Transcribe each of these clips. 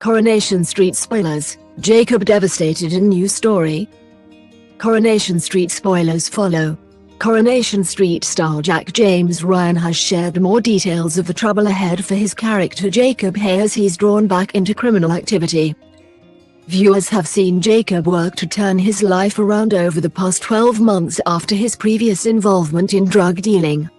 Coronation Street spoilers, Jacob devastated in new story. Coronation Street spoilers follow. Coronation Street star Jack James Ryan has shared more details of the trouble ahead for his character Jacob as he's drawn back into criminal activity. Viewers have seen Jacob work to turn his life around over the past 12 months after his previous involvement in drug dealing.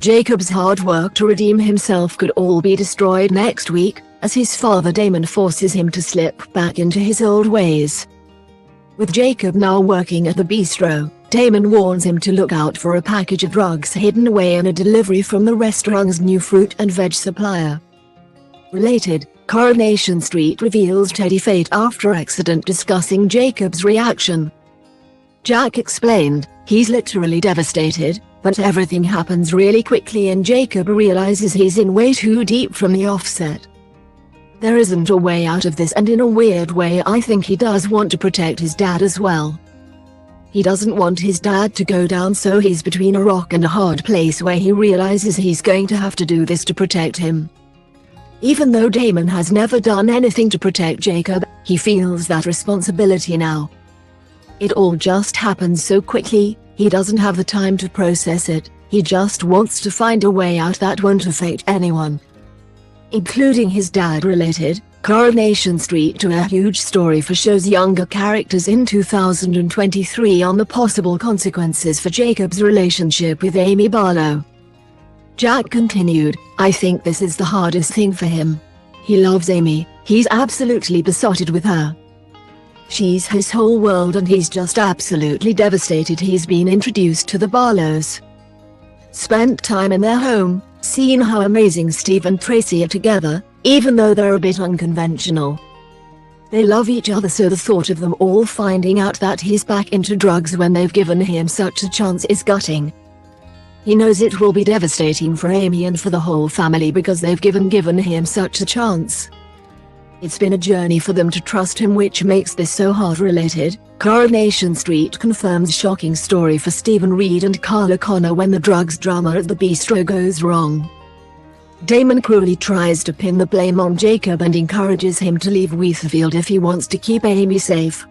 Jacob's hard work to redeem himself could all be destroyed next week, as his father Damon forces him to slip back into his old ways. With Jacob now working at the bistro, Damon warns him to look out for a package of drugs hidden away in a delivery from the restaurant's new fruit and veg supplier. Related, Coronation Street reveals Teddy fate after accident discussing Jacob's reaction. Jack explained, he's literally devastated, but everything happens really quickly and Jacob realizes he's in way too deep from the offset. There isn't a way out of this, and in a weird way I think he does want to protect his dad as well. He doesn't want his dad to go down, so he's between a rock and a hard place where he realizes he's going to have to do this to protect him. Even though Damon has never done anything to protect Jacob, he feels that responsibility now. It all just happens so quickly, he doesn't have the time to process it, he just wants to find a way out that won't affect anyone, including his dad. Related, Coronation Street to a huge story for shows younger characters in 2023 on the possible consequences for Jacob's relationship with Amy Barlow. Jack continued, I think this is the hardest thing for him. He loves Amy, he's absolutely besotted with her. She's his whole world and he's just absolutely devastated he's been introduced to the Barlows. Spent time in their home, seen how amazing Steve and Tracy are together, even though they're a bit unconventional. They love each other, so the thought of them all finding out that he's back into drugs when they've given him such a chance is gutting. He knows it will be devastating for Amy and for the whole family because they've given him such a chance. It's been a journey for them to trust him, which makes this so hard. Related, Coronation Street confirms shocking story for Stephen Reed and Carla Connor when the drugs drama at the bistro goes wrong. Damon cruelly tries to pin the blame on Jacob and encourages him to leave Wheatfield if he wants to keep Amy safe.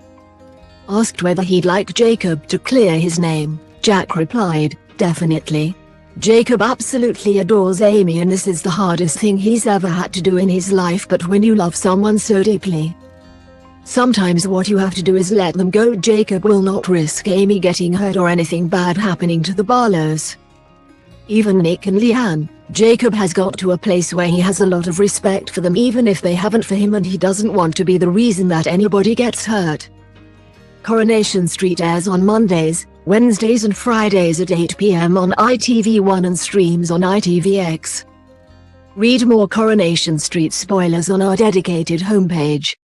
Asked whether he'd like Jacob to clear his name, Jack replied, definitely. Jacob absolutely adores Amy and this is the hardest thing he's ever had to do in his life, but when you love someone so deeply, sometimes what you have to do is let them go. Jacob will not risk Amy getting hurt or anything bad happening to the Barlows. Even Nick and Leanne, Jacob has got to a place where he has a lot of respect for them even if they haven't for him, and he doesn't want to be the reason that anybody gets hurt. Coronation Street airs on Mondays, Wednesdays and Fridays at 8 p.m. on ITV1 and streams on ITVX. Read more Coronation Street spoilers on our dedicated homepage.